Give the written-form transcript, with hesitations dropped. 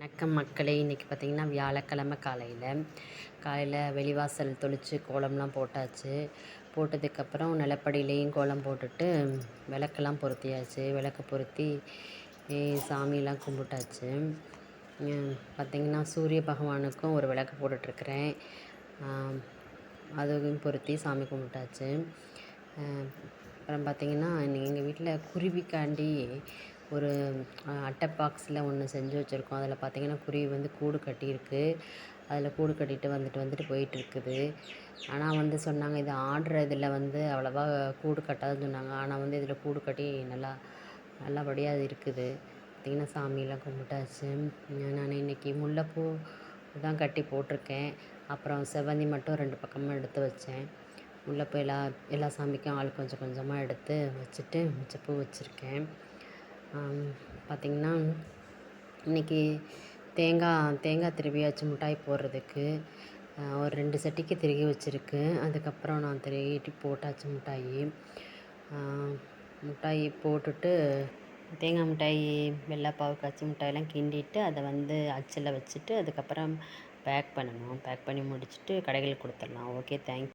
வணக்கம் மக்களே. இன்றைக்கி பார்த்திங்கன்னா வியாழக்கிழமை காலையில் வெளிவாசல் தொளித்து கோலம்லாம் போட்டாச்சு. போட்டதுக்கப்புறம் நிலப்படியிலையும் கோலம் போட்டுட்டு விளக்கெல்லாம் பொருத்தியாச்சு. விளக்கு பொருத்தி சாமியெல்லாம் கும்பிட்டாச்சு. பார்த்திங்கன்னா சூரிய பகவானுக்கும் ஒரு விளக்கு போட்டுட்ருக்குறேன். அதுவும் பொருத்தி சாமி கும்பிட்டாச்சு. அப்புறம் பார்த்திங்கன்னா எங்கள் வீட்டில் குருவிக்காண்டி ஒரு அட்டை பாக்ஸில் ஒன்று செஞ்சு வச்சுருக்கோம். அதில் பார்த்திங்கன்னா குருவி வந்து கூடு கட்டியிருக்கு. அதில் கூடு கட்டிட்டு வந்துட்டு போயிட்டுருக்குது. ஆனால் வந்து சொன்னாங்க, இது ஆடுற இதில் வந்து அவ்வளோவா கூடு கட்டாதுன்னு சொன்னாங்க. ஆனால் வந்து இதில் கூடு கட்டி நல்லபடியாக அது இருக்குது. பார்த்திங்கன்னா சாமியெல்லாம் கும்பிட்டாச்சு. நான் இன்றைக்கி முல்லைப்பூ தான் கட்டி போட்டிருக்கேன். அப்புறம் செவ்வந்தி மட்டும் 2 பக்கமும் எடுத்து வச்சேன். முல்லைப்பூ எல்லா சாமிக்கும் ஆள் கொஞ்சம் கொஞ்சமாக எடுத்து வச்சுட்டு மிச்ச பூ வச்சுருக்கேன். பார்த்திங்கன்னா இன்றைக்கி தேங்காய் திருவியாச்சு மிட்டாய் போடுறதுக்கு ஒரு 2 சட்டிக்கு திருகி வச்சுருக்கு. அதுக்கப்புறம் நான் திருகிட்டு போட்டாச்சு மிட்டாய் போட்டுட்டு தேங்காய் மிட்டாய், வெள்ளைப்பாவு காய்ச்சி மிட்டாயெல்லாம் கிண்டிட்டு அதை வந்து அச்சில் வச்சுட்டு அதுக்கப்புறம் பேக் பண்ணணும். பேக் பண்ணி முடிச்சுட்டு கடைகளுக்கு கொடுத்துடலாம். Okay, thanks.